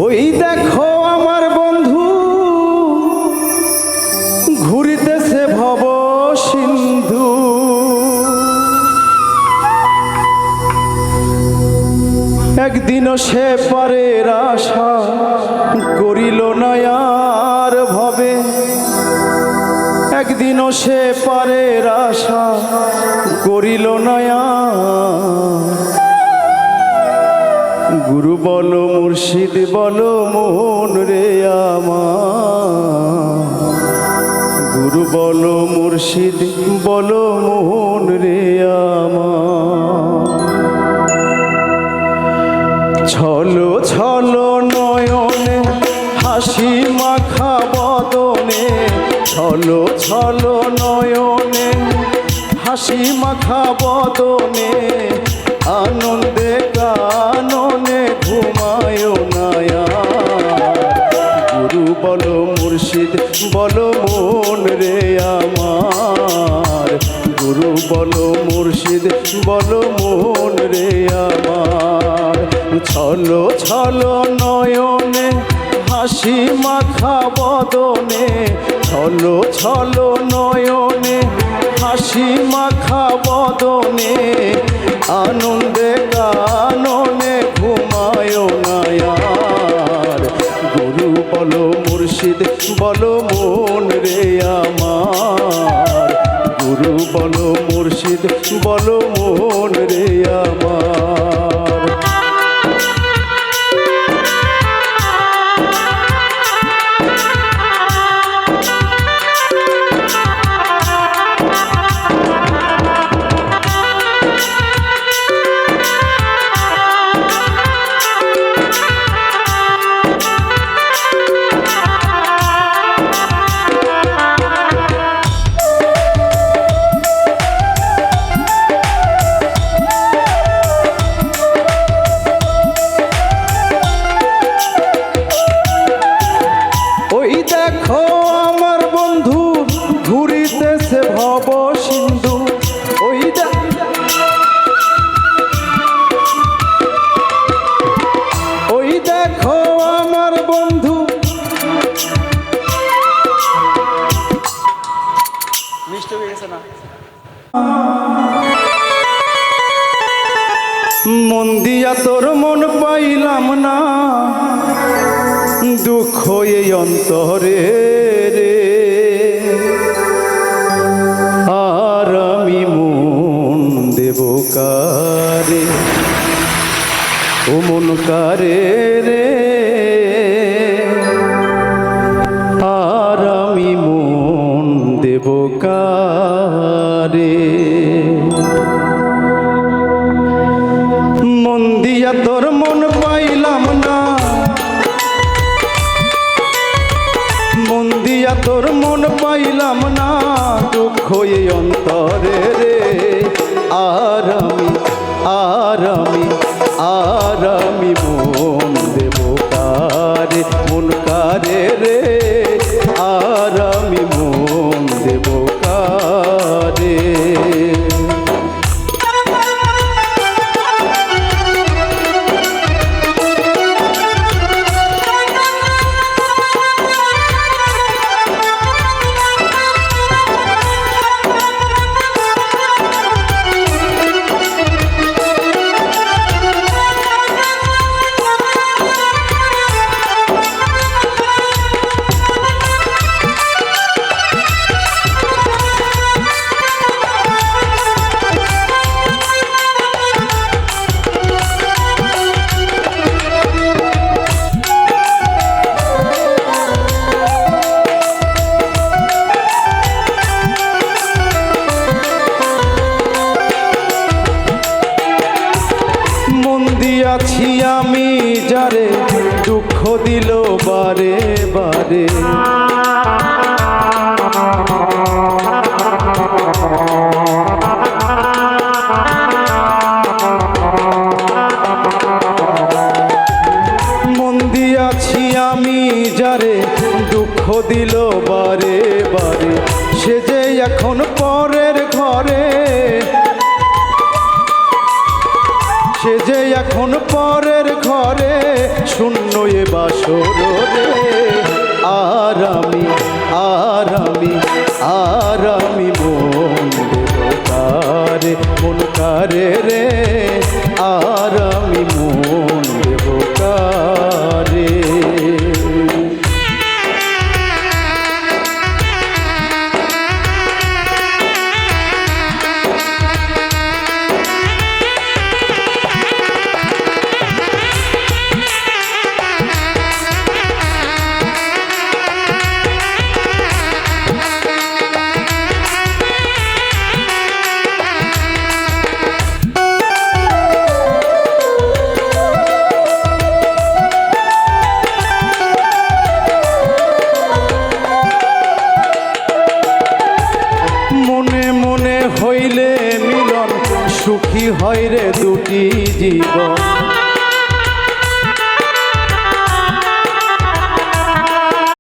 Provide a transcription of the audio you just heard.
ওই দেখো আমার বন্ধু ঘুরিতেছে ভব সিন্ধু, একদিনও সে পারের আশা করিল না আর ভবে, একদিনও সে পারের আশা করিল না আর। গুরু বলো মুর্শিদ বলো মোহন রে আমার, গুরু বলো মুর্শিদ বলো মোহন রে আমার। ছলো ছলো নয়নে হাসি মাখা বদনে, ছলো ছলো নয়নে হাসি মাখা বদনে, আনন্দে কাননে ঘুমায় না আর। গুরু বলো মুর্শিদ বলো মন রে আমার, গুরু বলো মুর্শিদ বলো মন রে আমার। ছলো ছলো নয়নে হাসি মাখা বদনে, ছলো ছলো নয়নে হাসি মাখা বদনে, আনন্দে কাননে ঘুমায় না আর। গুরু বলো মুর্শিদ বলো মন রে আমার, গুরু বলো মুর্শিদ বলো মন রে আমার। দেখো আমার বন্ধু ঘুরিতেছে ভব সিন্ধু, ওই দেখো আমার বন্ধু মিষ্টি হয়ে গেছে না। মন দিয়া তোর মন পাইলাম না, দুঃখ এই অন্তরে রে, আর আমি মন দেব কারে, ও মন কারে রে, আর আমি মন দেব কারে। মন দিয়া তোর মন পাইলাম না, মন দিয়া তোর মন পাইলাম না, দুঃখ এই অন্তরে রে, আর আমি আর আমি আর আমি মন দেব কারে, মন কারে রে, আর আমি মন দেব কারে। আছি আমি যারে দুঃখ দিল বারে বারে, মন দিয়াছি আমি যারে দুঃখ দিল বারে বারে, সে যে এখন পরের ঘরে, সে যে এখন পরের ঘরে শূন্য এ বাসর রে। আর আমি মন দেব কারে, মন কারে রে। আর আমি মন দেব কারে। মনে মনে হইলে মিলন সুখী হয় রে দুটি জীব।